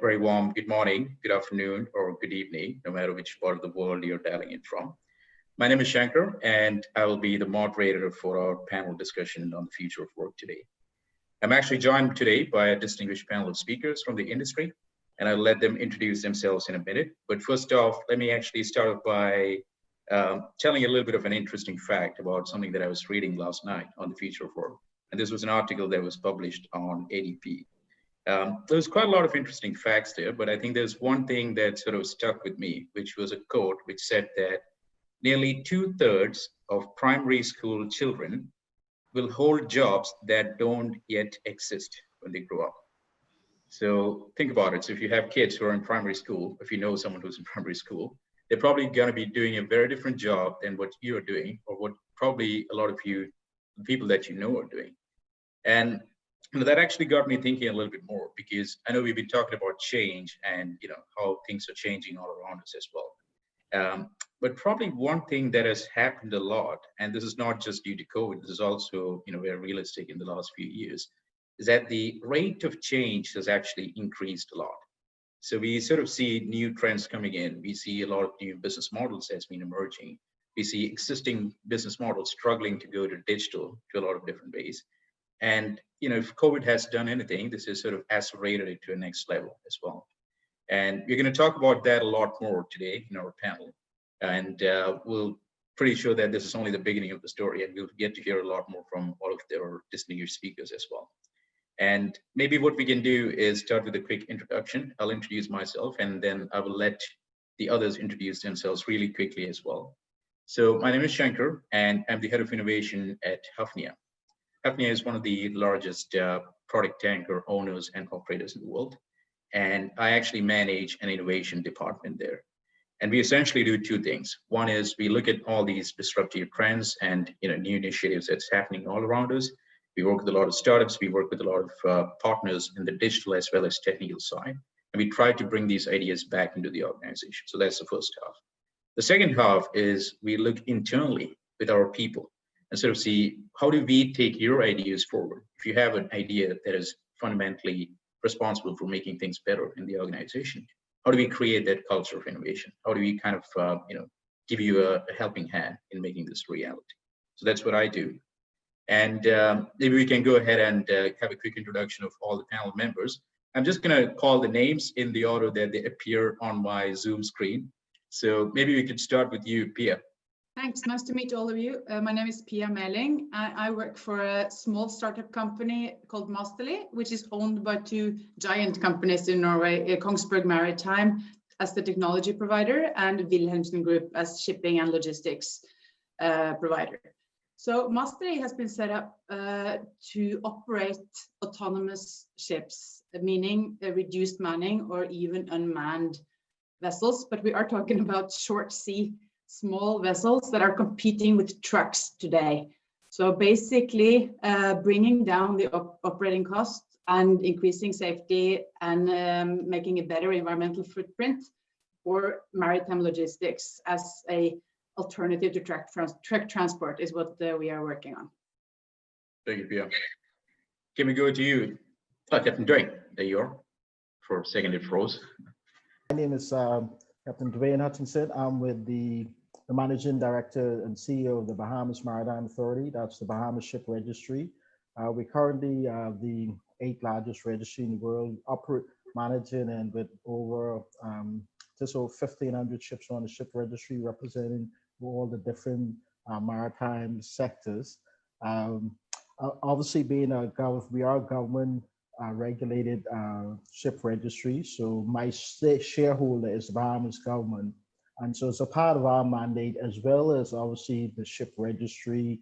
very warm good morning, good afternoon, or good evening, no matter which part of the world you're dialing in from. My name is Shanker, and I will be the moderator for our panel discussion on the future of work today. I'm actually joined today by a distinguished panel of speakers from the industry, and I'll let them introduce themselves in a minute. But first off, let me actually start off by telling you a little bit of an interesting fact about something that I was reading last night on the future of work. And this was an article that was published on ADP. There's quite a lot of interesting facts there, but I think there's one thing that sort of stuck with me, which was a quote which said that nearly 2/3 of primary school children will hold jobs that don't yet exist when they grow up. So think about it. So if you have kids who are in primary school, if you know someone who's in primary school, they're probably going to be doing a very different job than what you're doing, or what probably a lot of you, the people that you know, are doing. And that actually got me thinking a little bit more, because I know we've been talking about change and how things are changing all around us as well. But probably one thing that has happened a lot, and this is not just due to COVID, this is also very realistic in the last few years, is that the rate of change has actually increased a lot. So we sort of see new trends coming in. We see a lot of new business models that's been emerging. We see existing business models struggling to go to digital to a lot of different ways. And if COVID has done anything, this has sort of accelerated it to a next level as well. And we're going to talk about that a lot more today in our panel. And we're pretty sure that this is only the beginning of the story, and we'll get to hear a lot more from all of their distinguished speakers as well. And maybe what we can do is start with a quick introduction. I'll introduce myself, and then I will let the others introduce themselves really quickly as well. So my name is Shanker, and I'm the head of innovation at Hafnia. Hafnia is one of the largest product tanker owners and operators in the world. And I actually manage an innovation department there. And we essentially do two things. One is we look at all these disruptive trends and new initiatives that's happening all around us. We work with a lot of startups. We work with a lot of partners in the digital as well as technical side. And we try to bring these ideas back into the organization. So that's the first half. The second half is we look internally with our people and sort of see, how do we take your ideas forward? If you have an idea that is fundamentally responsible for making things better in the organization, how do we create that culture of innovation? How do we kind of, give you a helping hand in making this reality? So that's what I do. And maybe we can go ahead and have a quick introduction of all the panel members. I'm just going to call the names in the order that they appear on my Zoom screen. So maybe we could start with you, Pia. Thanks. Nice to meet all of you. My name is Pia Meling. I work for a small startup company called Massterly, which is owned by two giant companies in Norway, Kongsberg Maritime as the technology provider and Wilhelmsen Group as shipping and logistics provider. So Massterly has been set up to operate autonomous ships, meaning a reduced manning or even unmanned vessels. But we are talking about short sea small vessels that are competing with trucks today. So basically bringing down the operating costs and increasing safety and making a better environmental footprint for maritime logistics as a alternative to truck transport is what we are working on. Thank you, Pia. Can we go to you, Captain Dwain? There you are. For a second, it froze. My name is Captain Dwain Hutchinson. I'm with the Managing Director and CEO of the Bahamas Maritime Authority. That's the Bahamas Ship Registry. We currently the 8th largest registry in the world, managing and with over just over 1,500 ships on the ship registry, representing all the different maritime sectors. Obviously, being we are a government regulated ship registry, so my shareholder is the Bahamas government. And so it's a part of our mandate, as well as obviously the ship registry,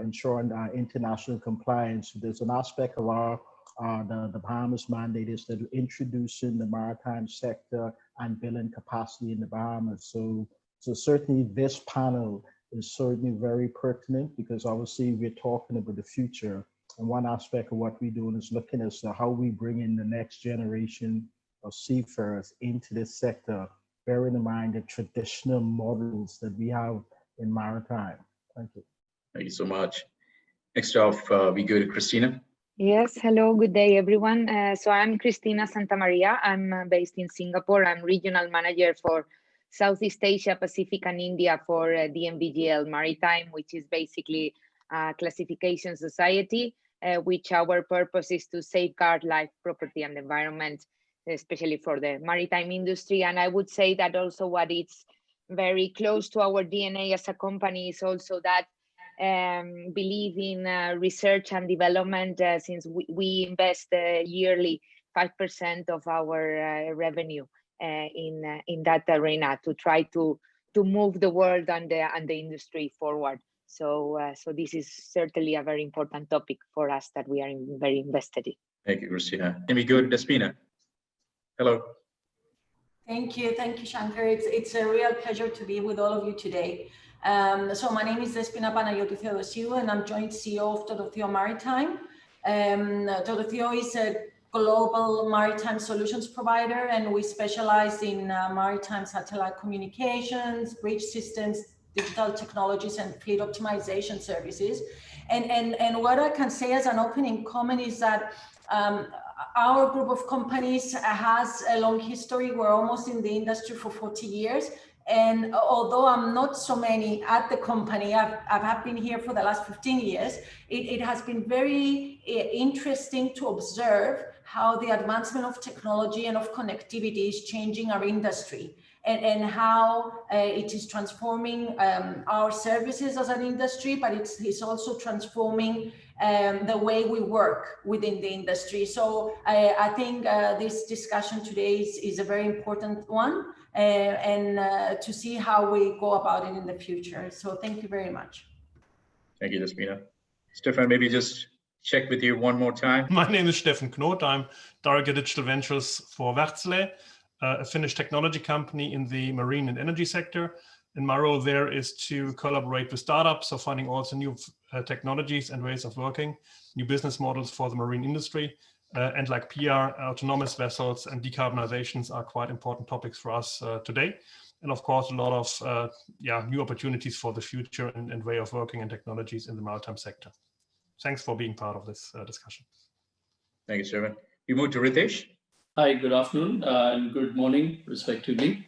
ensuring international compliance. There's an aspect of our the Bahamas mandate is that introducing the maritime sector and building capacity in the Bahamas. So certainly this panel is certainly very pertinent, because obviously we're talking about the future. And one aspect of what we're doing is looking at how we bring in the next generation of seafarers into this sector, bearing in mind the traditional models that we have in maritime. Thank you. Thank you so much. Next off, we go to Cristina. Yes, hello, good day, everyone. So I'm Cristina Santamaria. I'm based in Singapore. I'm regional manager for Southeast Asia, Pacific, and India for DNVGL Maritime, which is basically a classification society, which our purpose is to safeguard life, property, and environment, especially for the maritime industry. And I would say that also what is very close to our DNA as a company is also that believe in research and development, since we invest yearly 5% of our revenue in that arena to try to move the world and the industry forward. So this is certainly a very important topic for us that we are very invested in. Thank you, Cristina. Can we go to Despina? Hello. Thank you, Shanker. It's a real pleasure to be with all of you today. So my name is Despina Theodosiou, and I'm joint CEO of Tototheo Maritime. Tototheo is a global maritime solutions provider, and we specialize in maritime satellite communications, bridge systems, digital technologies, and fleet optimization services. And what I can say as an opening comment is that our group of companies has a long history. We're almost in the industry for 40 years. And although I'm not so many at the company, I've been here for the last 15 years, it has been very interesting to observe how the advancement of technology and of connectivity is changing our industry, and how it is transforming our services as an industry, but it's also transforming the way we work within the industry. So I think this discussion today is a very important one, and to see how we go about it in the future. So thank you very much. Thank you, Despina. Steffan, maybe just check with you one more time. My name is Steffan Knodt. I'm Director Digital Ventures for Wartsila, a Finnish technology company in the marine and energy sector. And my role there is to collaborate with startups, so finding also new technologies and ways of working, new business models for the marine industry. And like PR, autonomous vessels and decarbonizations are quite important topics for us today. And of course, a lot of new opportunities for the future and way of working and technologies in the maritime sector. Thanks for being part of this discussion. Thank you, Steffan. We move to Ritesh. Hi, good afternoon and good morning, respectively.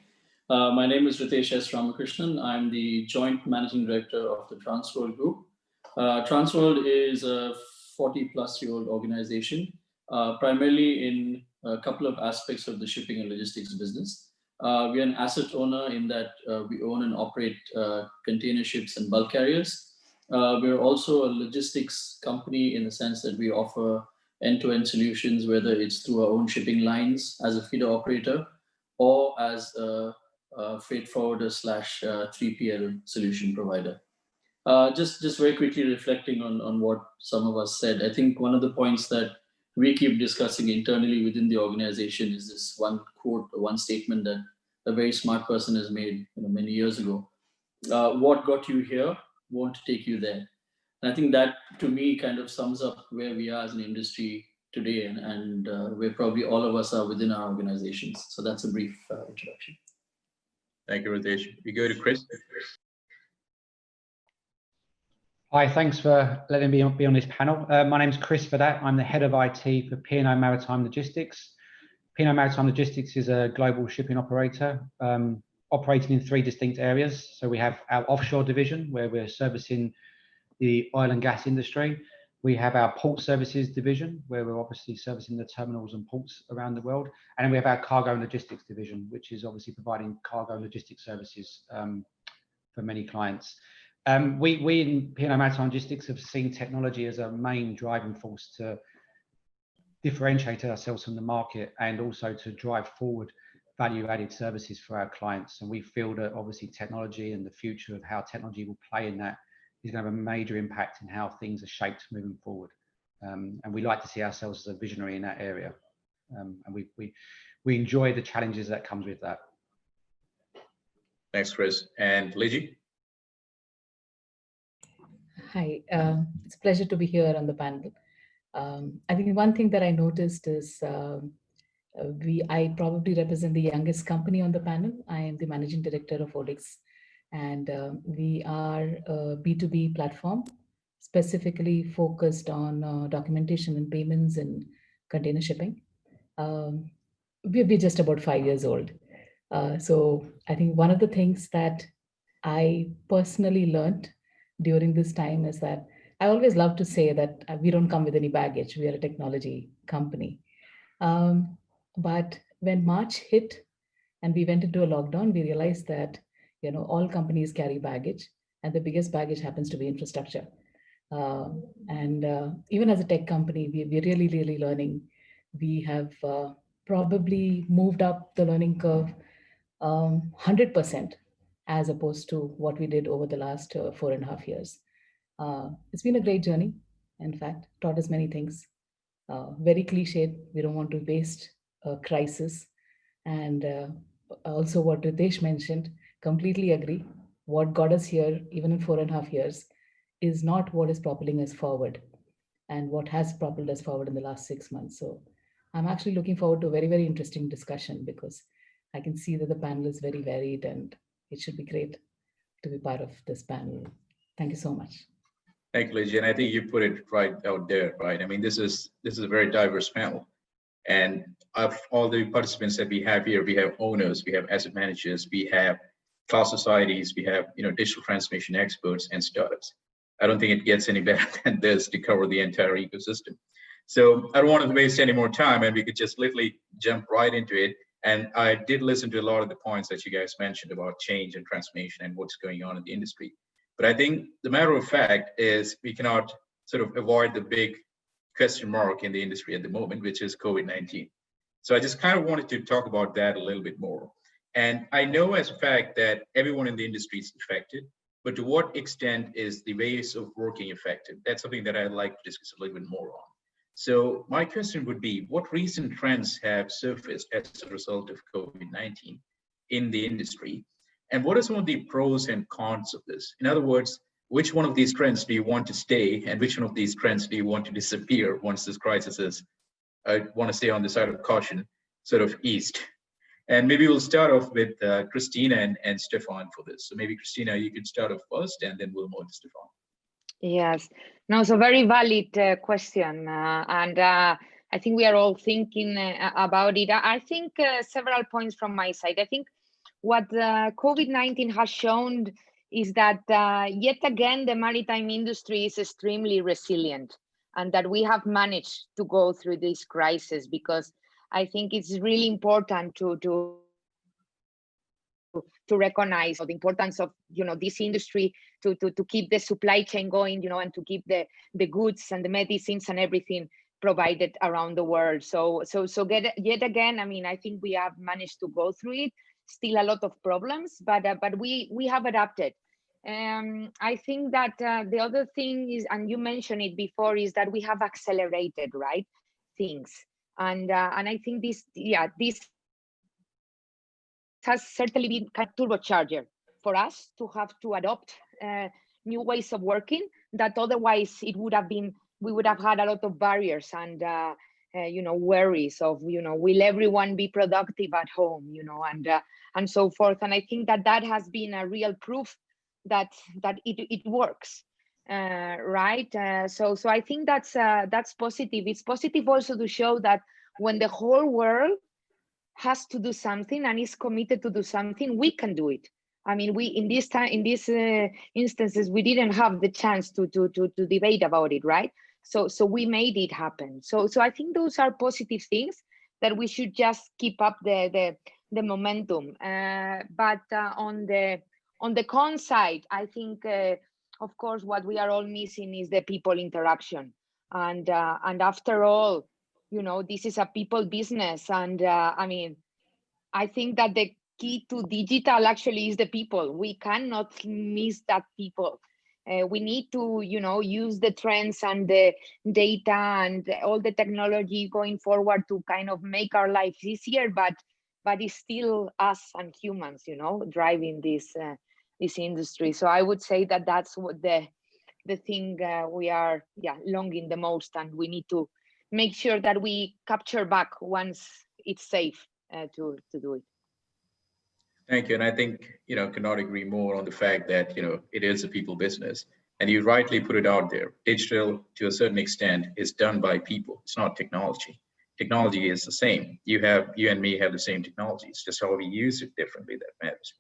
My name is Ritesh S. Ramakrishnan. I'm the Joint Managing Director of the Transworld Group. Transworld is a 40-plus-year-old organization, primarily in a couple of aspects of the shipping and logistics business. We are an asset owner in that we own and operate container ships and bulk carriers. We're also a logistics company in the sense that we offer end-to-end solutions, whether it's through our own shipping lines as a feeder operator or as a freight forwarder / 3PL solution provider. Just very quickly reflecting on what some of us said, I think one of the points that we keep discussing internally within the organization is this one quote, one statement that a very smart person has made many years ago. What got you here won't take you there. And I think that, to me, kind of sums up where we are as an industry today, and where probably all of us are within our organizations. So that's a brief introduction. Thank you, Ritesh. We go to Kris. Hi, thanks for letting me be on this panel. My name is Kris Vedat. I'm the head of IT for P&O Maritime Logistics. P&O Maritime Logistics is a global shipping operator operating in 3 distinct areas. So we have our offshore division, where we're servicing the oil and gas industry. We have our port services division, where we're obviously servicing the terminals and ports around the world. And then we have our cargo and logistics division, which is obviously providing cargo and logistics services for many clients. We in P&O Maritime Logistics have seen technology as a main driving force to differentiate ourselves from the market, and also to drive forward value-added services for our clients. And we feel that obviously technology and the future of how technology will play in that is going to have a major impact in how things are shaped moving forward. And we like to see ourselves as a visionary in that area. And we enjoy the challenges that comes with that. Thanks, Kris. And Liji? Hi, it's a pleasure to be here on the panel. I think one thing that I noticed is I probably represent the youngest company on the panel. I am the managing director of ODeX, and we are a B2B platform. specifically focused on documentation and payments and container shipping. We're just about 5 years old. So I think one of the things that I personally learned during this time is that I always love to say that we don't come with any baggage. We are a technology company. But when March hit and we went into a lockdown, we realized that all companies carry baggage, and the biggest baggage happens to be infrastructure. Even as a tech company, we're really, really learning. We have probably moved up the learning curve 100% as opposed to what we did over the last 4.5 years. It's been a great journey. In fact, taught us many things. Very cliched. We don't want to waste a crisis. And also what Ritesh mentioned, completely agree. What got us here, even in 4.5 years, is not what is propelling us forward and what has propelled us forward in the last 6 months. So I'm actually looking forward to a very, very interesting discussion, because I can see that the panel is very varied and it should be great to be part of this panel. Thank you so much. Thank you, Liji. And I think you put it right out there, right? I mean, this is a very diverse panel. And of all the participants that we have here, we have owners, we have asset managers, we have class societies, we have digital transformation experts and startups. I don't think it gets any better than this to cover the entire ecosystem. So I don't want to waste any more time, and we could just literally jump right into it. And I did listen to a lot of the points that you guys mentioned about change and transformation and what's going on in the industry. But I think the matter of fact is we cannot sort of avoid the big question mark in the industry at the moment, which is COVID-19. So I just kind of wanted to talk about that a little bit more. And I know as a fact that everyone in the industry is affected, but to what extent is the ways of working affected? That's something that I'd like to discuss a little bit more on. So my question would be, what recent trends have surfaced as a result of COVID-19 in the industry? And what are some of the pros and cons of this? In other words, which one of these trends do you want to stay, and which one of these trends do you want to disappear once this crisis is, I want to stay on the side of caution, sort of eased? And maybe we'll start off with Cristina and Steffan for this. So maybe Cristina, you can start off first, and then we'll move to Steffan. Yes, no, so very valid question. And I think we are all thinking about it. I think several points from my side. I think what COVID-19 has shown is that yet again, the maritime industry is extremely resilient, and that we have managed to go through this crisis, because I think it's really important to recognize the importance of this industry to keep the supply chain going, and to keep the goods and the medicines and everything provided around the world. So yet again, I mean, I think we have managed to go through it. Still a lot of problems, but we have adapted. I think that the other thing is, and you mentioned it before, is that we have accelerated, right, things, and I think this has certainly been kind of turbocharger for us to have to adopt new ways of working that otherwise it would have been, we would have had a lot of barriers and worries of will everyone be productive at home, and so forth. And I think that has been a real proof that it works, right? So I think that's positive. It's positive also to show that when the whole world has to do something and is committed to do something, we can do it. I mean, we in these instances we didn't have the chance to debate about it, right? So we made it happen. So I think those are positive things that we should just keep up the momentum. But on the con side, I think of course what we are all missing is the people interaction. And after all, this is a people business, and I mean, I think that the key to digital actually is the people. We cannot miss that people. We need to, use the trends and the data and all the technology going forward to kind of make our lives easier, but it's still us and humans, driving this industry. So I would say that that's what the thing we are longing the most, and we need to make sure that we capture back once it's safe to do it. Thank you. And I think, cannot agree more on the fact that, it is a people business. And you rightly put it out there. Digital, to a certain extent, is done by people. It's not technology. Technology is the same. You and me have the same technology. It's just how we use it differently that matters.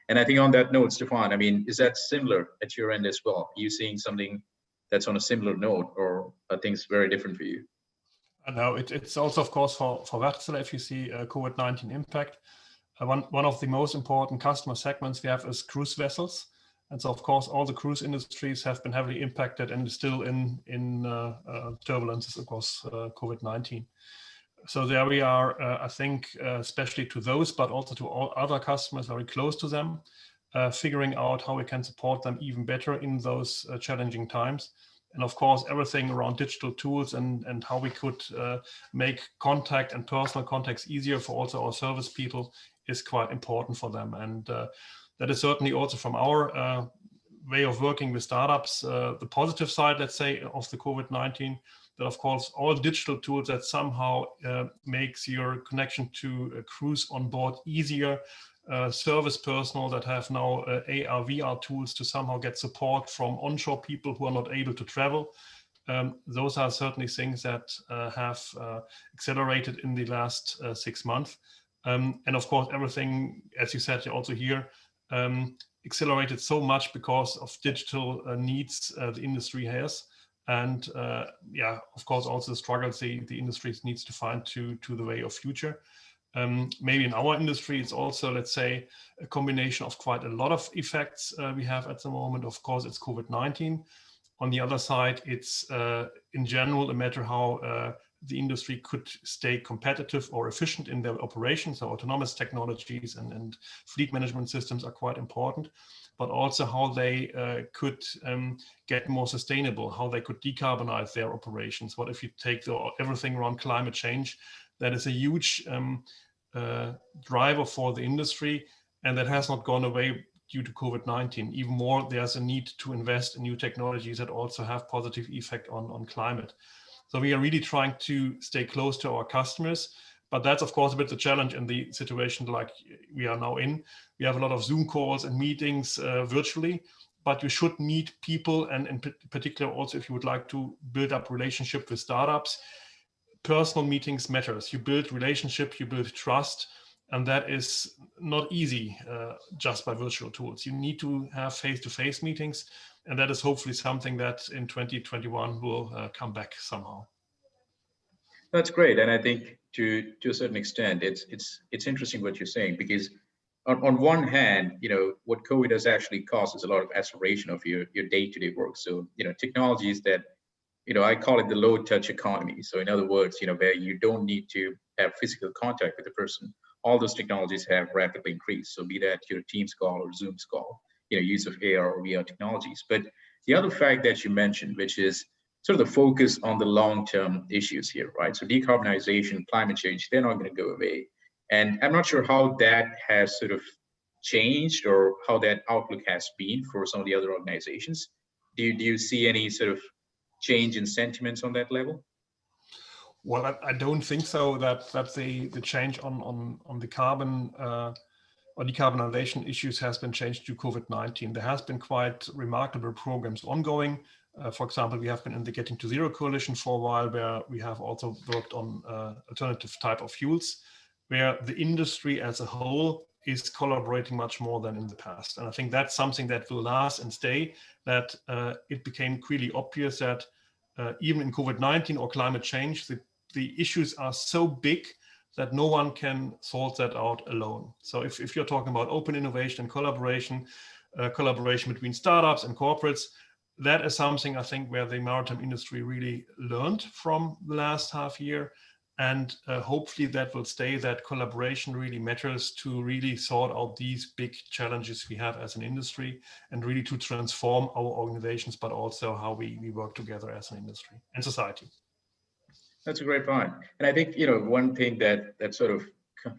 And I think on that note, Steffan, I mean, is that similar at your end as well? Are you seeing something that's on a similar note, or are things very different for you? No, it's also, of course, for Wartsila, if you see COVID-19 impact. One of the most important customer segments we have is cruise vessels. And so, of course, all the cruise industries have been heavily impacted and still in turbulences, of course, COVID-19. So there we are, I think, especially to those, but also to all other customers very close to them, figuring out how we can support them even better in those challenging times. And of course, everything around digital tools and how we could make contact and personal contacts easier for also our service people is quite important for them. And that is certainly also from our way of working with startups, the positive side, let's say, of the COVID-19, that of course, all digital tools that somehow makes your connection to a cruise on board easier, service personnel that have now AR, VR tools to somehow get support from onshore people who are not able to travel. Those are certainly things that have accelerated in the last 6 months. And of course, everything, as you said, also here, accelerated so much because of digital needs the industry has. And yeah, of course, also the struggles the industry needs to find to the way of future. Maybe in our industry, it's also, let's say, a combination of quite a lot of effects we have at the moment. Of course, it's COVID-19. On the other side, it's in general a matter how the industry could stay competitive or efficient in their operations. So autonomous technologies and fleet management systems are quite important, but also how they could get more sustainable, how they could decarbonize their operations. What if you take everything around climate change? That is a huge driver for the industry, and that has not gone away due to COVID-19. Even more, there's a need to invest in new technologies that also have positive effect on climate. So we are really trying to stay close to our customers, but that's of course a bit the challenge in the situation like we are now in. We have a lot of Zoom calls and meetings virtually, but you should meet people, and in particular also if you would like to build up relationship with startups, personal meetings matters. You build relationship, you build trust, and that is not easy just by virtual tools. You need to have face-to-face meetings, and that is hopefully something that in 2021 will come back somehow. That's great, and I think to a certain extent, it's interesting what you're saying, because on one hand, you know, what COVID has actually caused is a lot of acceleration of your day-to-day work. So, you know, technologies that, you know, I call it the low-touch economy. So in other words, you know, where you don't need to have physical contact with the person, all those technologies have rapidly increased. So be that your Teams call or Zoom's call, you know, use of AR or VR technologies. But the other fact that you mentioned, which is sort of the focus on the long-term issues here, right? So decarbonization, climate change, they're not going to go away. And I'm not sure how that has sort of changed or how that outlook has been for some of the other organizations. Do you see any sort of change in sentiments on that level? Well, I don't think so. That the change on the carbon or decarbonization issues has been changed due to COVID-19. There has been quite remarkable programs ongoing. For example, we have been in the Getting to Zero coalition for a while, where we have also worked on alternative type of fuels, where the industry as a whole is collaborating much more than in the past. And I think that's something that will last and stay, that it became really obvious that even in COVID-19 or climate change, the issues are so big that no one can sort that out alone. So if you're talking about open innovation and collaboration between startups and corporates, that is something I think where the maritime industry really learned from the last half year. And hopefully that will stay, that collaboration really matters to really sort out these big challenges we have as an industry and really to transform our organizations, but also how we work together as an industry and society. That's a great point. And I think, you know, one thing that sort of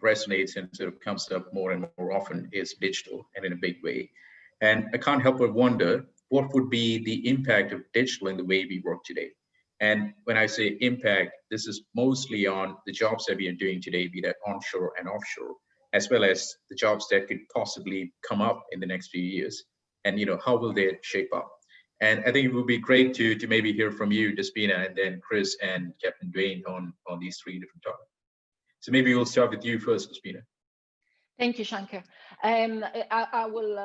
resonates and sort of comes up more and more often is digital, and in a big way. And I can't help but wonder, what would be the impact of digital in the way we work today? And when I say impact, this is mostly on the jobs that we are doing today, be that onshore and offshore, as well as the jobs that could possibly come up in the next few years. And, you know, how will they shape up? And I think it would be great to maybe hear from you, Despina, and then Kris and Captain Dwain on these three different topics. So maybe we'll start with you first, Despina. Thank you, Shanker. I will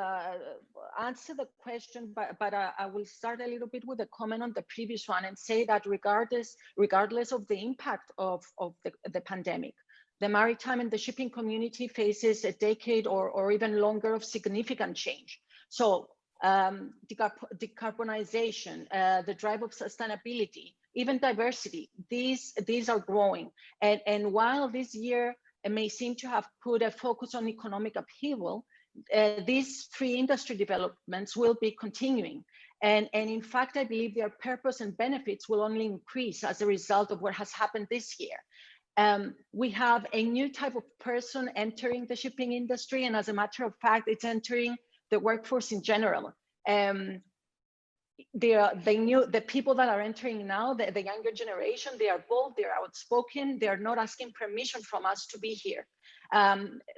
answer the question, but I will start a little bit with a comment on the previous one and say that regardless of the impact of the pandemic, the maritime and the shipping community faces a decade or even longer of significant change. So decarbonization, the drive of sustainability, even diversity, these are growing. And while this year may seem to have put a focus on economic upheaval, these three industry developments will be continuing. And in fact, I believe their purpose and benefits will only increase as a result of what has happened this year. We have a new type of person entering the shipping industry, and as a matter of fact, it's entering the workforce in general. The people that are entering now, the younger generation, they are bold, they're outspoken, they're not asking permission from us to be here.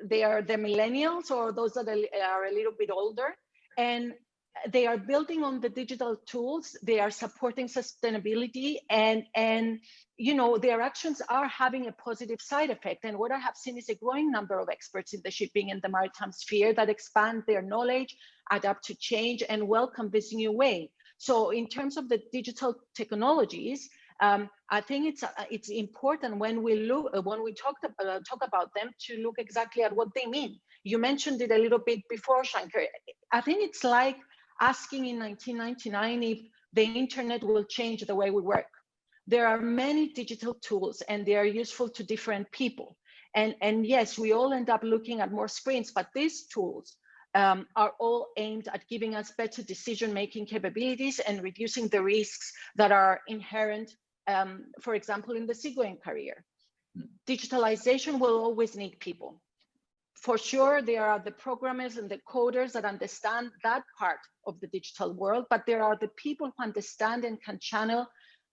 They are the millennials or those that are a little bit older, and they are building on the digital tools, they are supporting sustainability, and you know, their actions are having a positive side effect. And what I have seen is a growing number of experts in the shipping and the maritime sphere that expand their knowledge, adapt to change, and welcome this new way. So in terms of the digital technologies, I think it's important when we talk about them to look exactly at what they mean. You mentioned it a little bit before, Shanker. I think it's like asking in 1999 if the internet will change the way we work. There are many digital tools and they are useful to different people. And yes, we all end up looking at more screens, but these tools are all aimed at giving us better decision-making capabilities and reducing the risks that are inherent, for example, in the seagoing career. Digitalization will always need people. For sure, there are the programmers and the coders that understand that part of the digital world, but there are the people who understand and can channel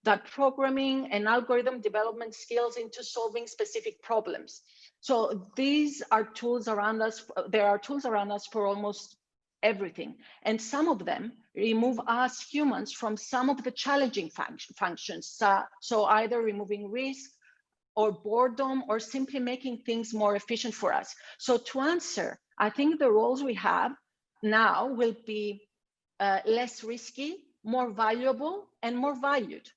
that programming and algorithm development skills into solving specific problems. So these are tools around us. There are tools around us for almost everything. And some of them remove us humans from some of the challenging functions. So either removing risk or boredom or simply making things more efficient for us. So to answer, I think the roles we have now will be less risky, more valuable, and more valued.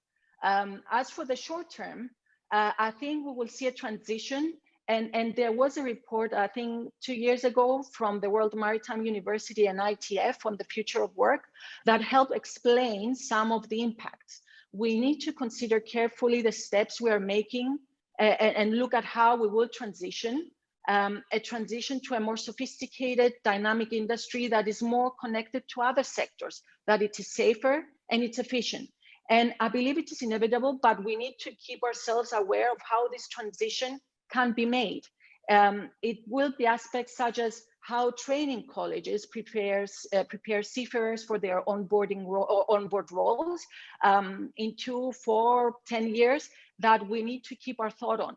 As for the short term, I think we will see a transition. And there was a report, I think 2 years ago, from the World Maritime University and ITF on the future of work that helped explain some of the impacts. We need to consider carefully the steps we are making and look at how we will transition, a transition to a more sophisticated, dynamic industry that is more connected to other sectors, that it is safer and it's efficient. And I believe it is inevitable, but we need to keep ourselves aware of how this transition can be made. It will be aspects such as how training colleges prepare seafarers for their onboard roles in 2, 4, 10 years that we need to keep our thought on,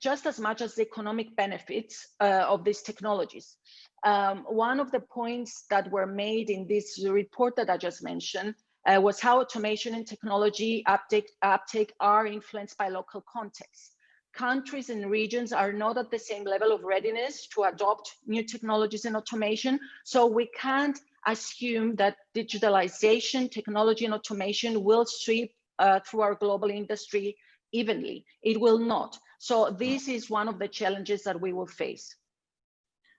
just as much as the economic benefits of these technologies. One of the points that were made in this report that I just mentioned was how automation and technology uptake are influenced by local context. Countries and regions are not at the same level of readiness to adopt new technologies and automation. So we can't assume that digitalization, technology, and automation will sweep through our global industry evenly. It will not. So this is one of the challenges that we will face.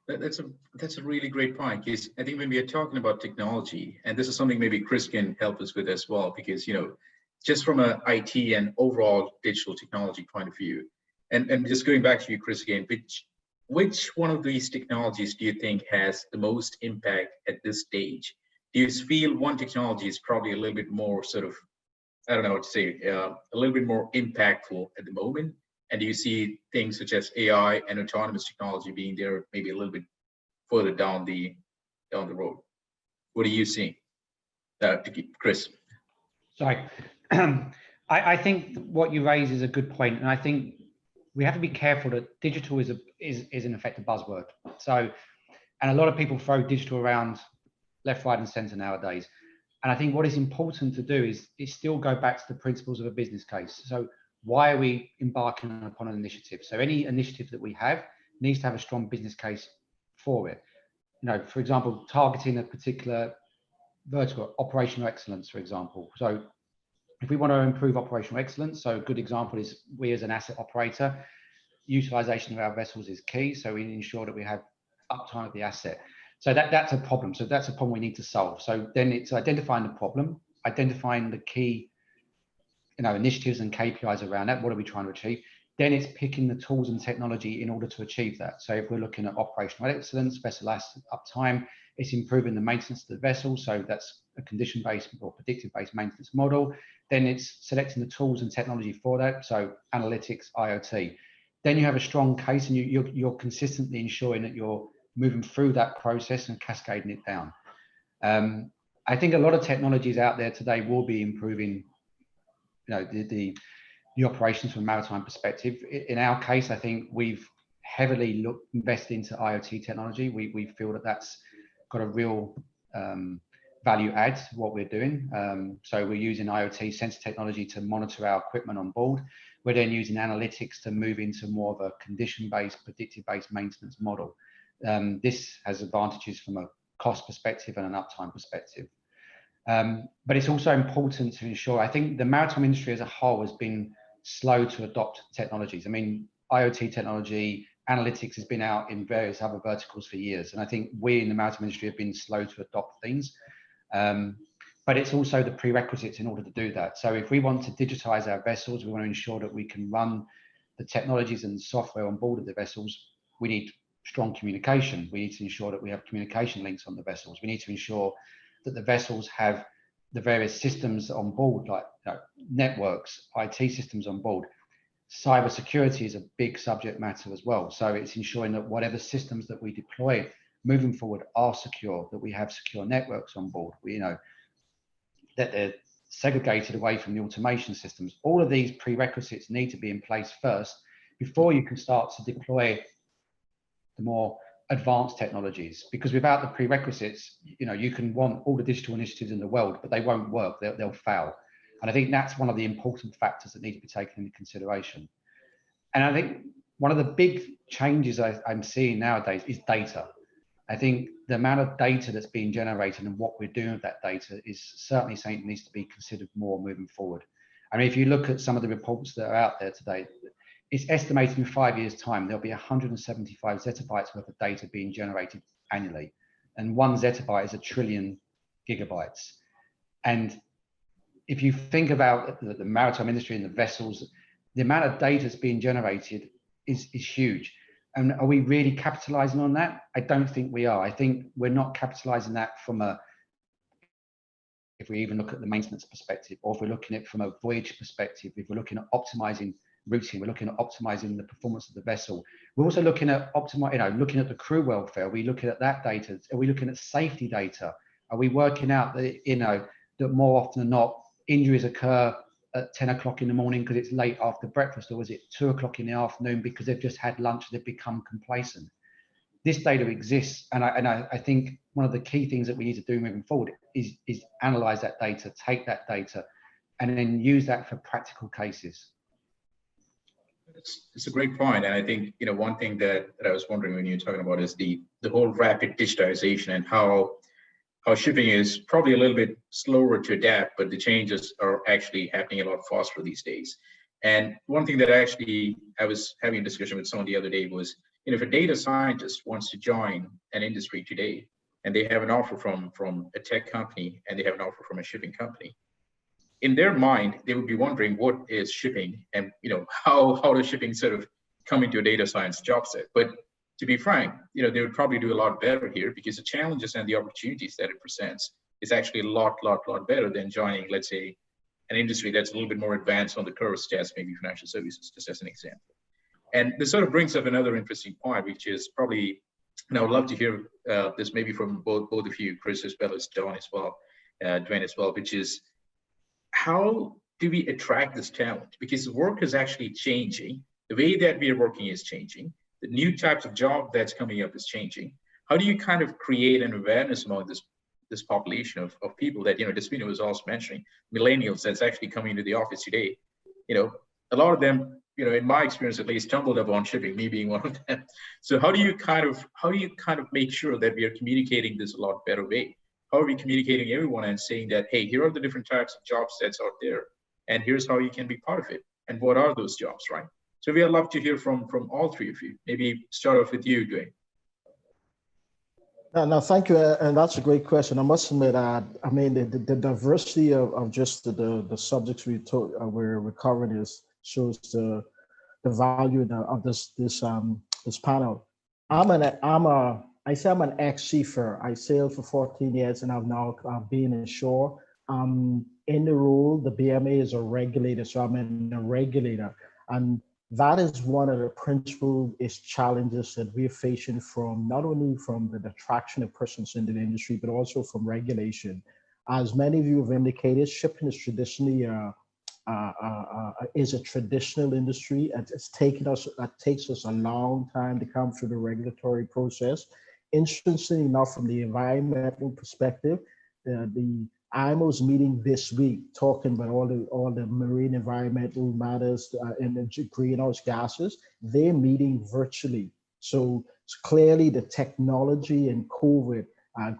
That's a really great point, because I think when we are talking about technology, and this is something maybe Kris can help us with as well, because, you know, just from an IT and overall digital technology point of view, and just going back to you, Kris, again, which one of these technologies do you think has the most impact at this stage? Do you feel one technology is probably a little bit more sort of, I don't know what to say, a little bit more impactful at the moment? And do you see things such as AI and autonomous technology being there maybe a little bit further down the road? What are you seeing, Kris? Sorry. I think what you raise is a good point, and I think we have to be careful that digital is in effect a buzzword. So, and a lot of people throw digital around left, right, and centre nowadays. And I think what is important to do is still go back to the principles of a business case. So why are we embarking upon an initiative? So any initiative that we have needs to have a strong business case for it. You know, for example, targeting a particular vertical, operational excellence, for example. So if we want to improve operational excellence, so a good example is we as an asset operator, utilization of our vessels is key. So we ensure that we have uptime of the asset. So that's a problem. So that's a problem we need to solve. So then it's identifying the problem, identifying the key, you know, initiatives and KPIs around that. What are we trying to achieve? Then it's picking the tools and technology in order to achieve that. So if we're looking at operational excellence, vessel asset uptime, it's improving the maintenance of the vessel. So that's a condition-based or predictive-based maintenance model. Then it's selecting the tools and technology for that. So analytics, IoT. Then you have a strong case, and you're consistently ensuring that you're moving through that process and cascading it down. I think a lot of technologies out there today will be improving, you know, the operations from a maritime perspective. In our case, I think we've heavily invested into IoT technology. We feel that that's got a real value add to what we're doing. So we're using IoT sensor technology to monitor our equipment on board. We're then using analytics to move into more of a condition-based, predictive-based maintenance model. This has advantages from a cost perspective and an uptime perspective. But it's also important to ensure, I think the maritime industry as a whole has been slow to adopt technologies. I mean, IoT technology, analytics has been out in various other verticals for years. And I think we in the maritime industry have been slow to adopt things. But it's also the prerequisites in order to do that. So if we want to digitize our vessels, we want to ensure that we can run the technologies and software on board of the vessels. We need strong communication. We need to ensure that we have communication links on the vessels. We need to ensure that the vessels have the various systems on board, like, you know, networks, IT systems on board. Cyber security is a big subject matter as well. So it's ensuring that whatever systems that we deploy moving forward are secure, that we have secure networks on board, you know, that they're segregated away from the automation systems. All of these prerequisites need to be in place first before you can start to deploy the more advanced technologies, because without the prerequisites, you know, you can want all the digital initiatives in the world, but they won't work, they'll fail. And I think that's one of the important factors that need to be taken into consideration. And I think one of the big changes I'm seeing nowadays is data. I think the amount of data that's being generated and what we're doing with that data is certainly something that needs to be considered more moving forward. I mean, if you look at some of the reports that are out there today, it's estimated in 5 years' time, there'll be 175 zettabytes worth of data being generated annually. And 1 zettabyte is 1 trillion gigabytes. And if you think about the maritime industry and the vessels, the amount of data that's being generated is huge. And are we really capitalizing on that? I don't think we are. I think we're not capitalizing that from if we even look at the maintenance perspective, or if we're looking at it from a voyage perspective, if we're looking at optimizing routing, we're looking at optimizing the performance of the vessel. We're also looking at looking at the crew welfare. Are we looking at that data? Are we looking at safety data? Are we working out that, you know, that more often than not, injuries occur at 10 o'clock in the morning because it's late after breakfast, or was it 2 o'clock in the afternoon because they've just had lunch, they've become complacent? This data exists, and I think one of the key things that we need to do moving forward is analyze that data, take that data, and then use that for practical cases. It's a great point, and I think, you know, one thing that I was wondering when you're talking about is the whole rapid digitization and how shipping is probably a little bit slower to adapt, but the changes are actually happening a lot faster these days. And one thing that I was having a discussion with someone the other day was, you know, if a data scientist wants to join an industry today and they have an offer from a tech company and they have an offer from a shipping company, in their mind, they would be wondering what is shipping and, you know, how does shipping sort of come into a data science job set. But to be frank, you know, they would probably do a lot better here because the challenges and the opportunities that it presents is actually a lot better than joining, let's say, an industry that's a little bit more advanced on the curve, as maybe financial services, just as an example. And this sort of brings up another interesting point, which is probably, and I would love to hear this maybe from both of you, Kris as well as Dwain as well, which is, how do we attract this talent? Because work is actually changing. The way that we are working is changing. The new types of job that's coming up is changing. How do you kind of create an awareness among this this population of people that, Despina was also mentioning, millennials that's actually coming into the office today. A lot of them, in my experience at least, stumbled upon shipping, me being one of them. So how do you kind of make sure that we are communicating this a lot better way? How are we communicating everyone and saying that, hey, here are the different types of job sets out there, and here's how you can be part of it, and what are those jobs, right? So we'd love to hear from all three of you. Maybe start off with you, Dwain. No, thank you, and that's a great question. I must admit, I mean, the diversity of just the subjects we're covering shows the value of this panel. I say I'm an ex-seafarer. I sailed for 14 years, and I've now been ashore. In the role, the BMA is a regulator, so I'm a regulator, and that is one of the principal challenges that we're facing from not only from the attraction of persons into the industry, but also from regulation. As many of you have indicated, shipping is traditionally is a traditional industry. It takes us a long time to come through the regulatory process. Interestingly enough, from the environmental perspective, the IMO's meeting this week, talking about all the marine environmental matters and the greenhouse gases. They're meeting virtually. So clearly the technology and COVID,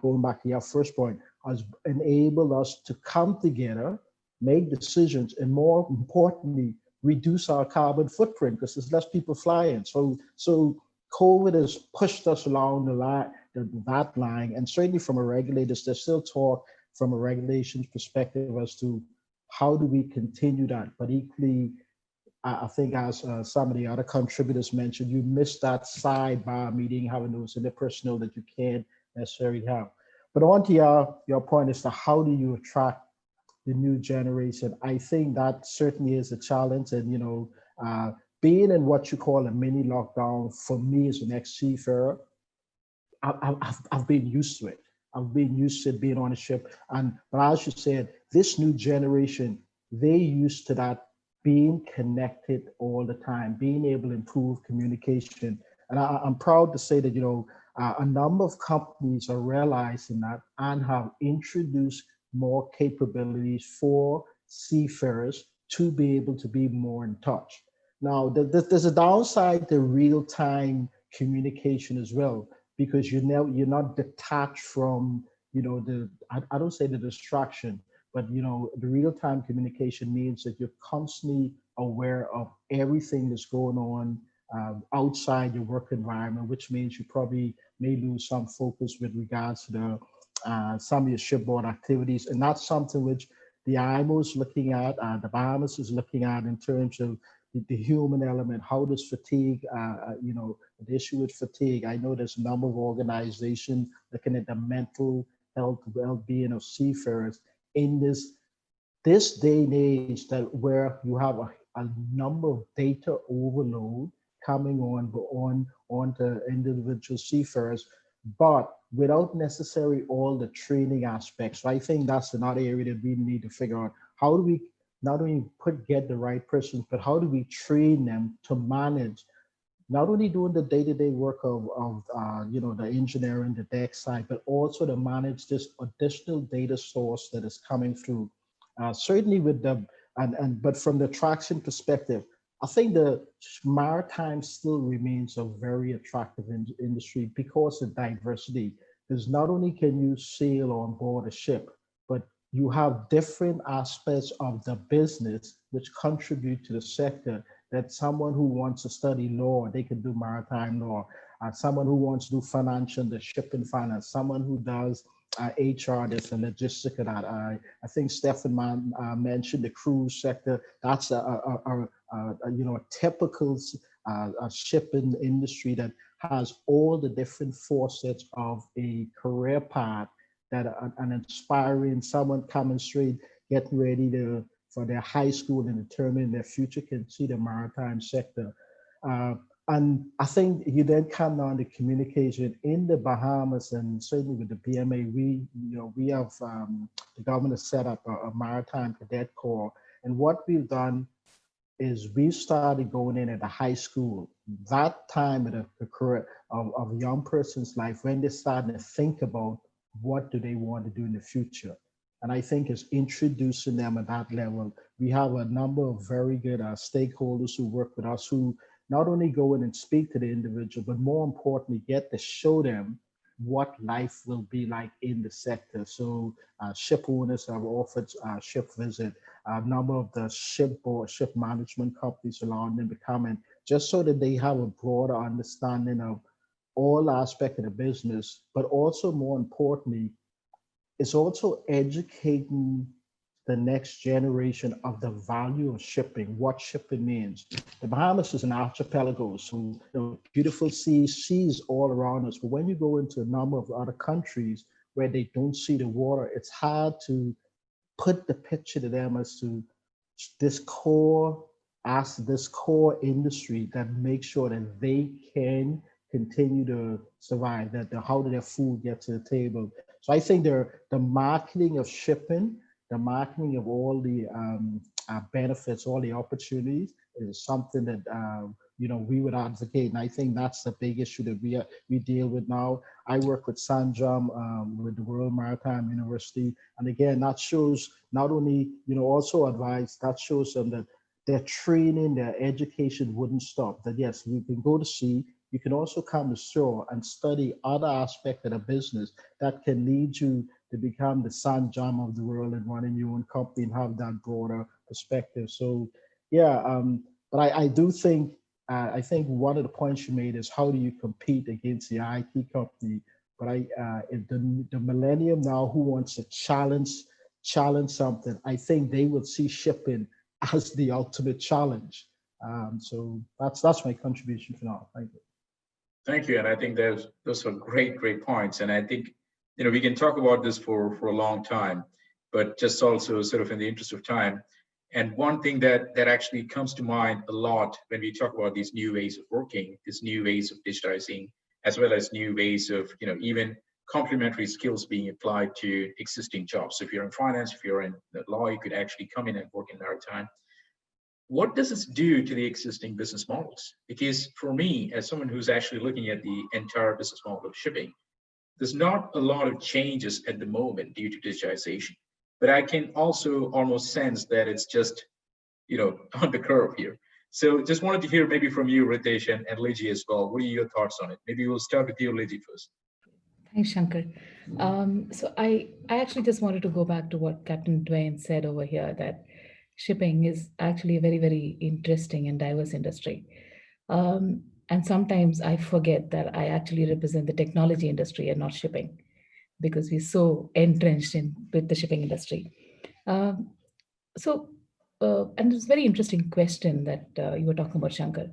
going back to your first point, has enabled us to come together, make decisions, and more importantly, reduce our carbon footprint because there's less people flying. So COVID has pushed us along that line, and certainly from a regulators, there's still talk from a regulations perspective as to how do we continue that. But equally, I think as some of the other contributors mentioned, you missed that sidebar meeting, having those interpersonal that you can't necessarily have. But on to your point as to how do you attract the new generation, I think that certainly is a challenge. And, being in what you call a mini lockdown, for me as an ex-seafarer, I've been used to it. I've been used to being on a ship. But as you said, this new generation, they're used to that being connected all the time, being able to improve communication. And I'm proud to say that, a number of companies are realizing that and have introduced more capabilities for seafarers to be able to be more in touch. Now, there's a downside to real-time communication as well, because you're not detached from, I don't say the distraction, but, the real-time communication means that you're constantly aware of everything that's going on outside your work environment, which means you probably may lose some focus with regards to some of your shipboard activities. And that's something which the IMO is looking at, the Bahamas is looking at in terms of the human element. How does fatigue, the issue with fatigue? I know there's a number of organizations looking at the mental health, well-being of seafarers in this day and age that where you have a number of data overload coming on to individual seafarers, but without necessarily all the training aspects. So I think that's another area that we need to figure out. How do we not only get the right persons, but how do we train them to manage not only doing the day-to-day work of the engineering, the deck side, but also to manage this additional data source that is coming through. Certainly with but from the traction perspective, I think the maritime still remains a very attractive industry because of diversity. Because not only can you sail on board a ship, but you have different aspects of the business which contribute to the sector. That someone who wants to study law, they can do maritime law. Someone who wants to do financial, the shipping finance. Someone who does HR, there's a logistic of that. I think Steffan mentioned the cruise sector. That's a typical shipping industry that has all the different facets of a career path that an inspiring someone coming straight, getting ready for their high school and determining their future can see the maritime sector. And I think you then come down to communication in the Bahamas, and certainly with the BMA, we have the government has set up a maritime cadet corps, and what we've done is we started going in at the high school. That time of the career of a young person's life when they're starting to think about what do they want to do in the future. And I think it's introducing them at that level. We have a number of very good stakeholders who work with us who not only go in and speak to the individual, but more importantly, get to show them what life will be like in the sector. So ship owners have offered ship visit. A number of the ship management companies allowing them to come in, just so that they have a broader understanding of all aspects of the business, but also more importantly, it's also educating the next generation of the value of shipping, what shipping means. The Bahamas is an archipelago, so beautiful seas all around us. But when you go into a number of other countries where they don't see the water, it's hard to put the picture to them as to this core industry that makes sure that they can continue to survive, that how do their food get to the table. So I think the marketing of shipping, the marketing of all the benefits, all the opportunities is something that we would advocate. And I think that's the big issue that we deal with now. I work with Sanjam, with the World Maritime University. And again, that shows not only, also advice, that shows them that their training, their education wouldn't stop. That yes, you can go to sea, you can also come to shore and study other aspects of the business that can lead you to become the Sanjam of the world and running your own company and have that broader perspective. So yeah, but I do think, I think one of the points you made is how do you compete against the IT company? But the millennium now who wants to challenge something, I think they would see shipping as the ultimate challenge. So that's my contribution for now. Thank you. Thank you, and I think those are great points. And I think we can talk about this for a long time, but just also sort of in the interest of time. And one thing that actually comes to mind a lot when we talk about these new ways of working, these new ways of digitizing, as well as new ways of even complementary skills being applied to existing jobs. So if you're in finance, if you're in law, you could actually come in and work in maritime. What does this do to the existing business models? Because for me, as someone who's actually looking at the entire business model of shipping, there's not a lot of changes at the moment due to digitization, but I can also almost sense that it's just, on the curve here. So just wanted to hear maybe from you, Ritesh and Liji as well. What are your thoughts on it? Maybe we'll start with you, Liji, first. Thanks, Shankar. So I actually just wanted to go back to what Captain Dwain said over here, that shipping is actually a very, very interesting and diverse industry. And sometimes I forget that I actually represent the technology industry and not shipping, because we're so entrenched with the shipping industry. And it's a very interesting question that you were talking about, Shankar.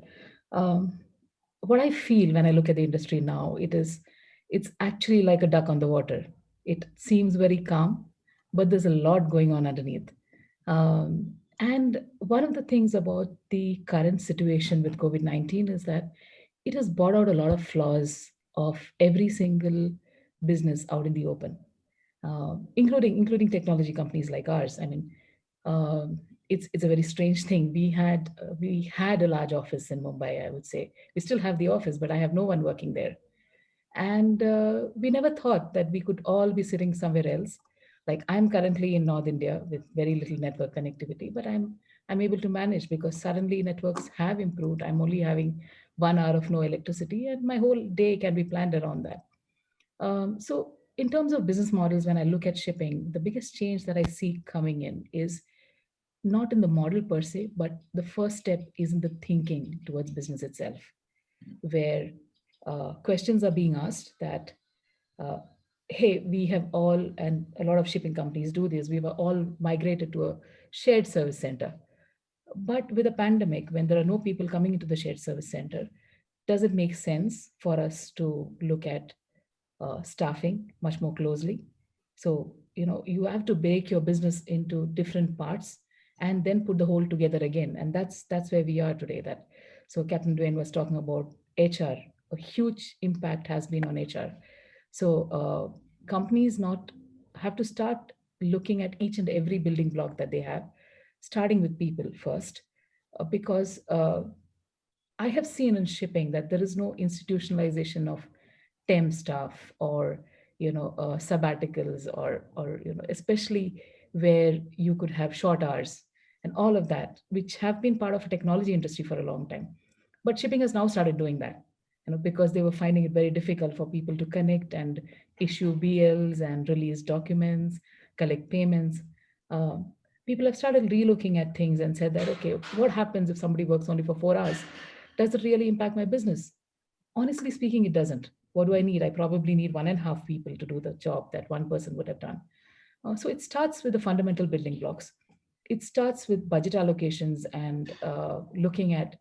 What I feel when I look at the industry now, it's actually like a duck on the water. It seems very calm, but there's a lot going on underneath. And one of the things about the current situation with COVID-19 is that it has brought out a lot of flaws of every single business out in the open, including technology companies like ours. I mean, it's a very strange thing. We had a large office in Mumbai, I would say. We still have the office, but I have no one working there. And we never thought that we could all be sitting somewhere else. Like I'm currently in North India with very little network connectivity, but I'm able to manage because suddenly networks have improved. I'm only having 1 hour of no electricity and my whole day can be planned around that. So in terms of business models, when I look at shipping, the biggest change that I see coming in is not in the model per se, but the first step is in the thinking towards business itself, where questions are being asked that, hey, we have all, and a lot of shipping companies do this, we were all migrated to a shared service center. But with a pandemic, when there are no people coming into the shared service center, does it make sense for us to look at staffing much more closely? So, you have to break your business into different parts and then put the whole together again. And that's where we are today. So Captain Dwain was talking about HR. A huge impact has been on HR. So companies have to start looking at each and every building block that they have, starting with people first, because I have seen in shipping that there is no institutionalization of temp staff or sabbaticals or especially where you could have short hours and all of that, which have been part of the technology industry for a long time. But shipping has now started doing that, because they were finding it very difficult for people to connect and issue BLs and release documents, collect payments. People have started relooking at things and said that, okay, what happens if somebody works only for 4 hours? Does it really impact my business? Honestly speaking, it doesn't. What do I need? I probably need 1.5 people to do the job that one person would have done. So it starts with the fundamental building blocks. It starts with budget allocations and looking at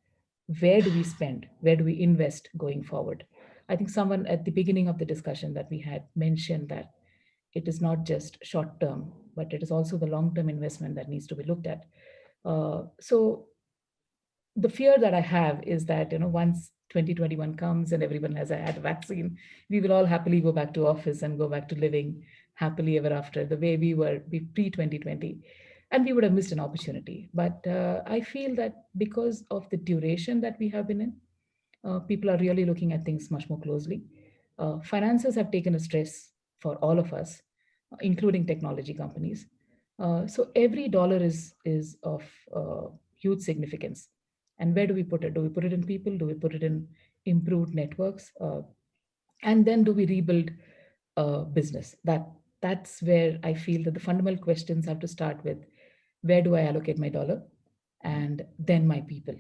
where do we spend, where do we invest going forward. I think someone at the beginning of the discussion that we had mentioned that it is not just short term, but it is also the long-term investment that needs to be looked at. So the fear that I have is that, once 2021 comes and everyone has had a vaccine, we will all happily go back to office and go back to living happily ever after the way we were pre-2020. And we would have missed an opportunity. But I feel that because of the duration that we have been in, people are really looking at things much more closely. Finances have taken a stress for all of us, including technology companies. So every dollar is of huge significance. And where do we put it? Do we put it in people? Do we put it in improved networks? And then do we rebuild business? That's where I feel that the fundamental questions have to start with, where do I allocate my dollar? And then my people.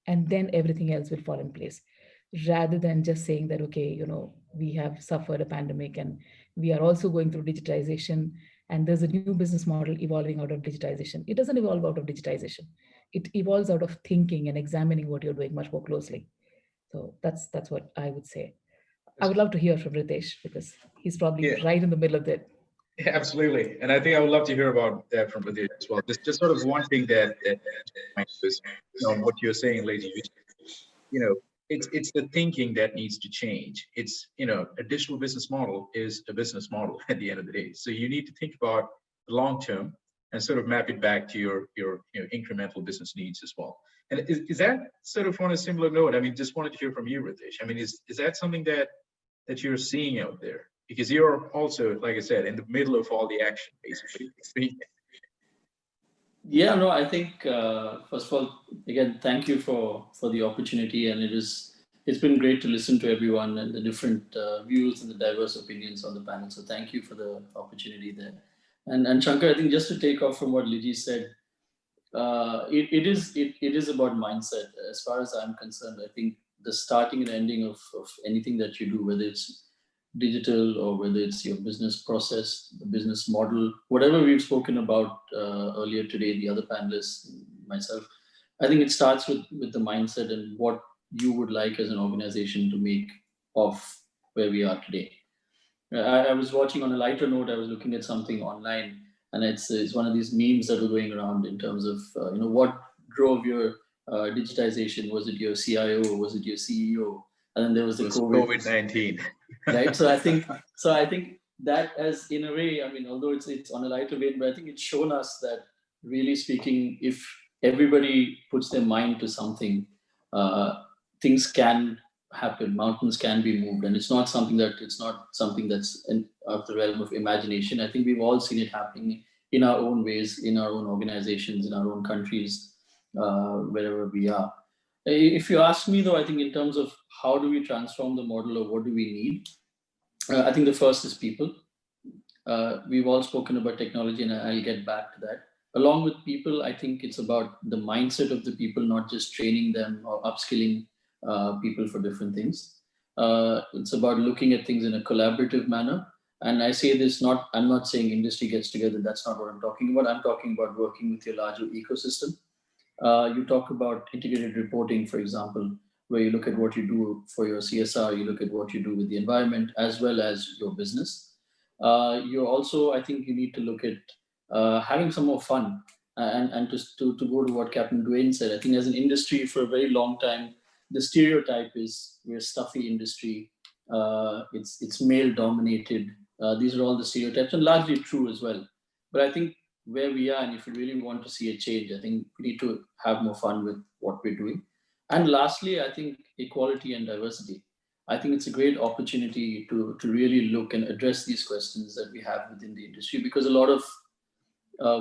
And then everything else will fall in place. Rather than just saying that, okay, we have suffered a pandemic and we are also going through digitization and there's a new business model evolving out of digitization. It doesn't evolve out of digitization. It evolves out of thinking and examining what you're doing much more closely. So that's what I would say. I would love to hear from Ritesh because he's probably right in the middle of that. Yeah, absolutely. And I think I would love to hear about that from Vedat as well. Just sort of one thing that was, what you're saying, Liji, it's the thinking that needs to change. It's, a digital business model is a business model at the end of the day. So you need to think about the long term and sort of map it back to your incremental business needs as well. And is that sort of on a similar note? I mean, just wanted to hear from you, Ritesh. I mean, is that something that you're seeing out there? Because you're also, like I said, in the middle of all the action, basically. Yeah, no, I think, first of all, again, thank you for the opportunity. And it's been great to listen to everyone and the different views and the diverse opinions on the panel. So thank you for the opportunity there. And Shankar, I think just to take off from what Liji said, it is about mindset. As far as I'm concerned, I think the starting and ending of anything that you do, whether it's digital or whether it's your business process, the business model, whatever we've spoken about earlier today, the other panelists, myself, I think it starts with the mindset and what you would like as an organization to make of where we are today. I was watching on a lighter note, I was looking at something online, and it's one of these memes that were going around in terms of what drove your digitization. Was it your CIO? Was it your CEO? And then there was the COVID-19. Right. So I think that, as in a way, I mean, although it's on a lighter vein, but I think it's shown us that, really speaking, if everybody puts their mind to something, things can happen, mountains can be moved, and it's not something that's of the realm of imagination. I think we've all seen it happening in our own ways, in our own organizations, in our own countries, wherever we are. If you ask me, though, I think in terms of how do we transform the model or what do we need, I think the first is people. We've all spoken about technology, and I'll get back to that. Along with people, I think it's about the mindset of the people, not just training them or upskilling people for different things. It's about looking at things in a collaborative manner. And I say this, I'm not saying industry gets together. That's not what I'm talking about. I'm talking about working with your larger ecosystem. You talk about integrated reporting, for example, where you look at what you do for your CSR, you look at what you do with the environment, as well as your business. You also, I think you need to look at having some more fun. And to go to what Captain Dwain said, I think as an industry for a very long time, the stereotype is we're a stuffy industry, it's male dominated. These are all the stereotypes, and largely true as well. But I think where we are, and if we really want to see a change, I think we need to have more fun with what we're doing. And lastly, I think equality and diversity. I think it's a great opportunity to really look and address these questions that we have within the industry, because a lot of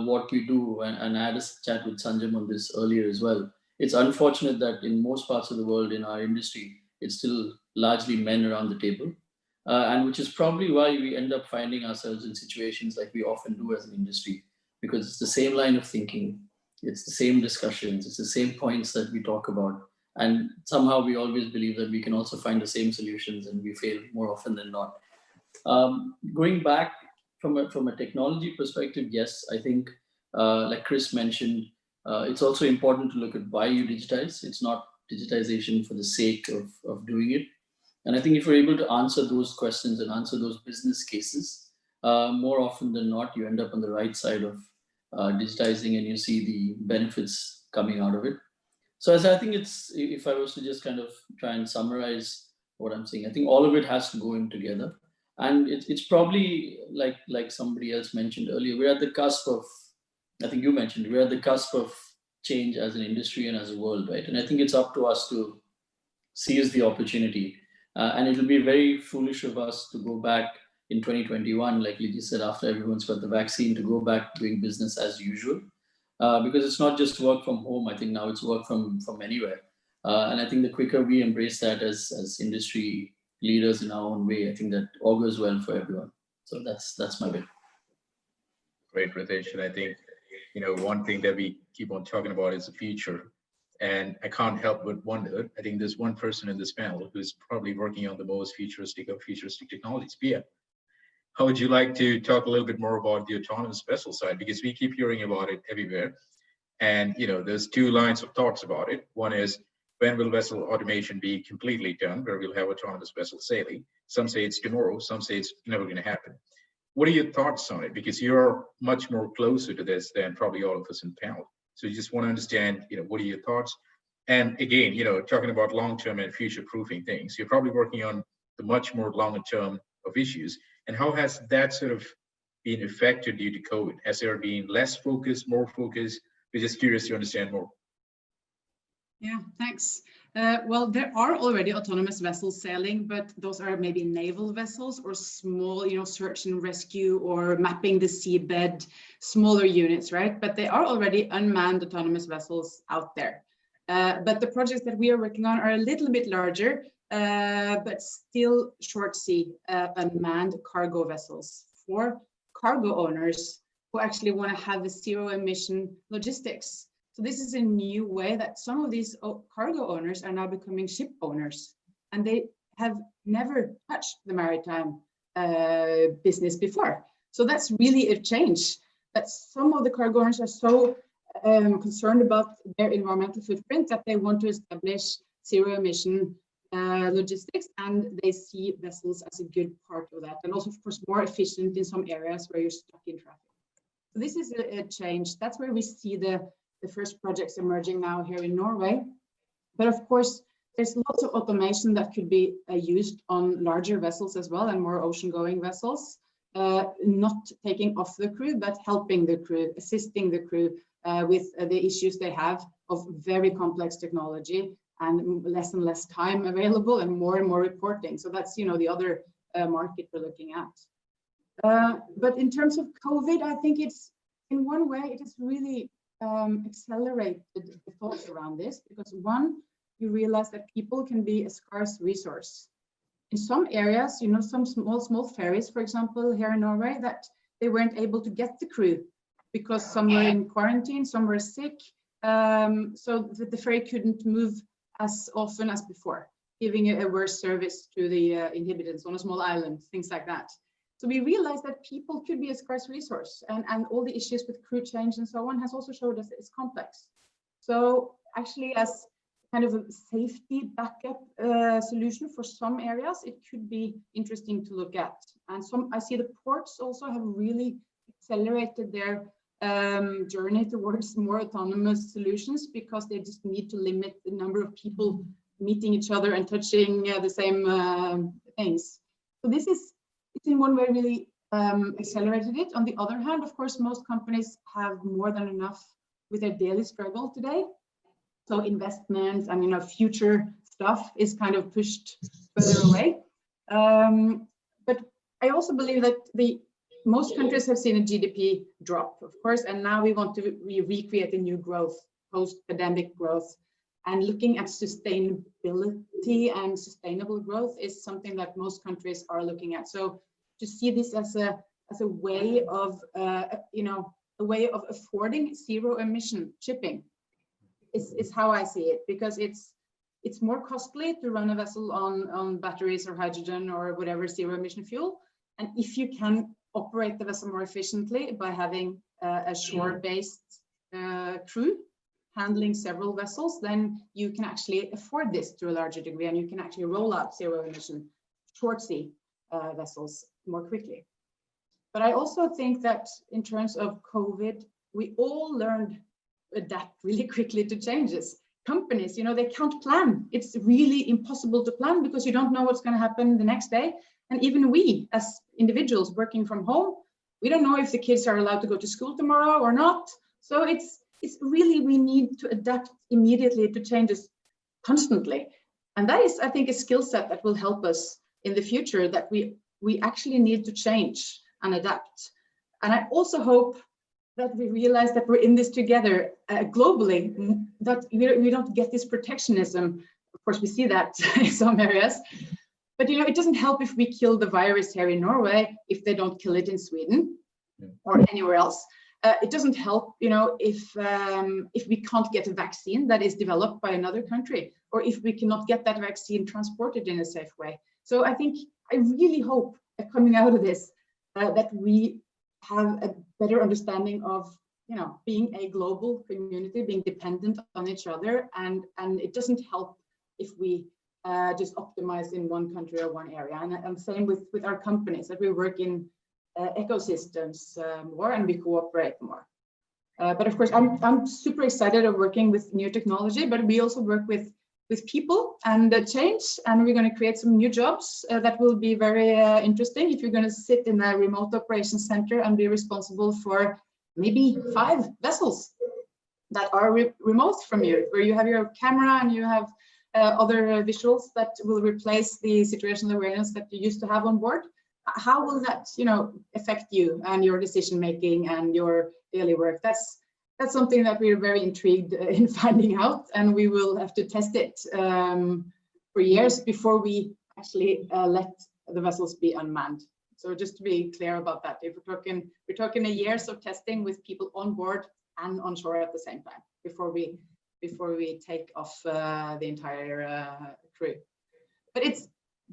what we do, and I had a chat with Sanjam on this earlier as well, it's unfortunate that in most parts of the world in our industry, it's still largely men around the table. And which is probably why we end up finding ourselves in situations like we often do as an industry, because it's the same line of thinking, it's the same discussions, it's the same points that we talk about. And somehow we always believe that we can also find the same solutions, and we fail more often than not. Going back from a technology perspective, yes, I think like Kris mentioned, it's also important to look at why you digitize. It's not digitization for the sake of doing it. And I think if you're able to answer those questions and answer those business cases, more often than not, you end up on the right side of digitizing, and you see the benefits coming out of it. So as I think it's, if I was to just kind of try and summarize what I'm saying, I think all of it has to go in together. And it's probably like somebody else mentioned earlier, we're at the cusp of, I think you mentioned, we're at the cusp of change as an industry and as a world, right? And I think it's up to us to seize the opportunity. And it'll be very foolish of us to go back in 2021, like Liji said, after everyone's got the vaccine, to go back doing business as usual. Because it's not just work from home. I think now it's work from anywhere. And I think the quicker we embrace that as industry leaders in our own way, I think that augurs well for everyone. So that's my bit. Great, Ritesh. And I think, one thing that we keep on talking about is the future. And I can't help but wonder, I think there's one person in this panel who's probably working on the most futuristic of futuristic technologies, Pia. How would you like to talk a little bit more about the autonomous vessel side? Because we keep hearing about it everywhere. And, there's two lines of thoughts about it. One is, when will vessel automation be completely done, where we'll have autonomous vessel sailing? Some say it's tomorrow, some say it's never going to happen. What are your thoughts on it? Because you're much more closer to this than probably all of us in the panel. So you just want to understand, what are your thoughts? And again, talking about long-term and future-proofing things, you're probably working on the much more longer term of issues. And how has that sort of been affected due to COVID? Has there been less focus, more focus? We're just curious to understand more. Yeah, thanks. Well, there are already autonomous vessels sailing, but those are maybe naval vessels or small, search and rescue or mapping the seabed, smaller units, right? But they are already unmanned autonomous vessels out there. But the projects that we are working on are a little bit larger, but still short sea unmanned cargo vessels for cargo owners who actually want to have a zero emission logistics. So this is a new way that some of these cargo owners are now becoming ship owners, and they have never touched the maritime business before. So that's really a change, that some of the cargo owners are so concerned about their environmental footprint that they want to establish zero emission logistics, and they see vessels as a good part of that, and also of course more efficient in some areas where you're stuck in traffic. So this is a change. That's where we see the first projects emerging now here in Norway. But of course, there's lots of automation that could be used on larger vessels as well, and more ocean-going vessels, not taking off the crew, but helping the crew, assisting the crew with the issues they have of very complex technology and less time available and more reporting. So that's, the other market we're looking at. But in terms of COVID, I think it's, in one way, it has really accelerated the thoughts around this, because one, you realize that people can be a scarce resource. In some areas, some small ferries, for example, here in Norway, that they weren't able to get the crew because some were in quarantine, some were sick. So the ferry couldn't move as often as before, giving a worse service to the inhabitants on a small island, things like that. So we realized that people could be a scarce resource, and all the issues with crew change and so on has also showed us that it's complex. So actually, as kind of a safety backup solution for some areas, it could be interesting to look at. And I see the ports also have really accelerated their journey towards more autonomous solutions, because they just need to limit the number of people meeting each other and touching the same things. So this is, it's in one way really accelerated it. On the other hand, of course, most companies have more than enough with their daily struggle today. So investments and future stuff is kind of pushed further away. But I also believe that most countries have seen a GDP drop, of course, and now we want to recreate a new growth, post-pandemic growth. And looking at sustainability and sustainable growth is something that most countries are looking at. So to see this as a way of, a way of affording zero emission shipping is how I see it, because it's more costly to run a vessel on batteries or hydrogen or whatever zero emission fuel. And if you can operate the vessel more efficiently by having a shore-based crew handling several vessels, then you can actually afford this to a larger degree, and you can actually roll out zero emission short sea vessels more quickly. But I also think that in terms of COVID, we all learned to adapt really quickly to changes. Companies, they can't plan. It's really impossible to plan because you don't know what's going to happen the next day. And even we, as individuals working from home, we don't know if the kids are allowed to go to school tomorrow or not. So it's really, we need to adapt immediately to changes constantly. And that is, I think, a skill set that will help us in the future, that we actually need to change and adapt. And I also hope that we realize that we're in this together globally, that we don't get this protectionism. Of course, we see that in some areas. But it doesn't help if we kill the virus here in Norway if they don't kill it in Sweden or anywhere else. It doesn't help, if we can't get a vaccine that is developed by another country, or if we cannot get that vaccine transported in a safe way. So I really hope that coming out of this, that we have a better understanding of, being a global community, being dependent on each other, and it doesn't help if we just optimize in one country or one area. And same with our companies, that we work in ecosystems more and we cooperate more. But of course, I'm super excited of working with new technology, but we also work with people and change, and we're going to create some new jobs that will be very interesting. If you're going to sit in a remote operations center and be responsible for maybe 5 vessels that are remote from you, where you have your camera and you have other visuals that will replace the situational awareness that you used to have on board. How will that, affect you and your decision making and your daily work? That's something that we're very intrigued in finding out, and we will have to test it for years before we actually let the vessels be unmanned. So just to be clear about that, if we're talking a years of testing with people on board and on shore at the same time before we take off the entire crew. But it's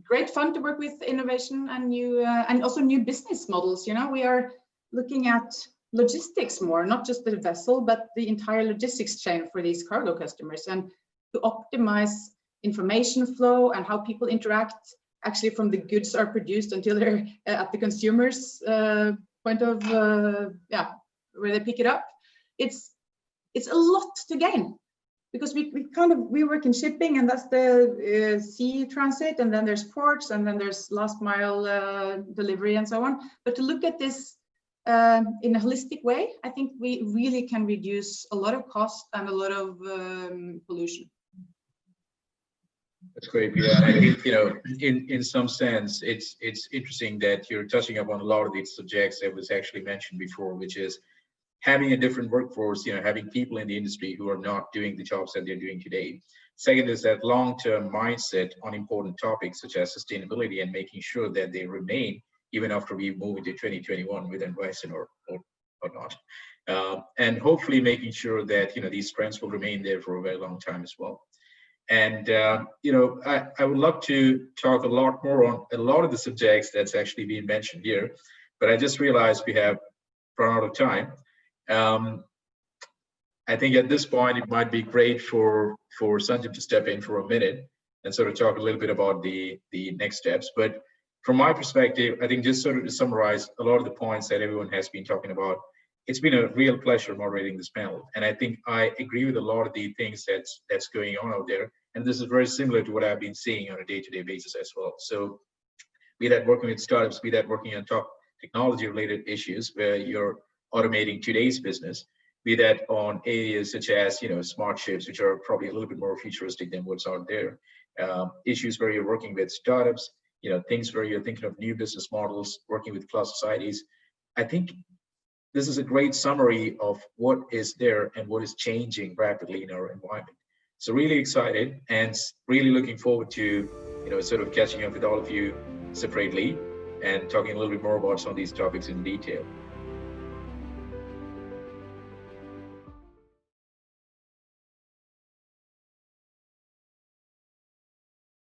great fun to work with innovation and new and also new business models. We are looking at logistics more, not just the vessel, but the entire logistics chain for these cargo customers, and to optimize information flow and how people interact actually from the goods are produced until they're at the consumer's point of where they pick it up. It's a lot to gain, because we work in shipping, and that's the sea transit, and then there's ports, and then there's last mile delivery and so on. But to look at this in a holistic way, I think we really can reduce a lot of cost and a lot of pollution. That's great. Yeah, I think in some sense, it's interesting that you're touching upon a lot of these subjects that was actually mentioned before, which is having a different workforce, having people in the industry who are not doing the jobs that they're doing today. Second is that long-term mindset on important topics such as sustainability, and making sure that they remain even after we move into 2021 with Dwain or not. And hopefully making sure that these trends will remain there for a very long time as well. And I would love to talk a lot more on a lot of the subjects that's actually being mentioned here, but I just realized we have run out of time. I think at this point it might be great for Sanjay to step in for a minute and sort of talk a little bit about the next steps. But from my perspective, I think just sort of to summarize a lot of the points that everyone has been talking about, it's been a real pleasure moderating this panel. And I think I agree with a lot of the things that's going on out there. And this is very similar to what I've been seeing on a day-to-day basis as well. So be that working with startups, be that working on top technology-related issues where you're automating today's business, be that on areas such as smart ships, which are probably a little bit more futuristic than what's out there, issues where you're working with startups, things where you're thinking of new business models, working with cloud societies. I think this is a great summary of what is there and what is changing rapidly in our environment. So really excited and really looking forward to, sort of catching up with all of you separately and talking a little bit more about some of these topics in detail.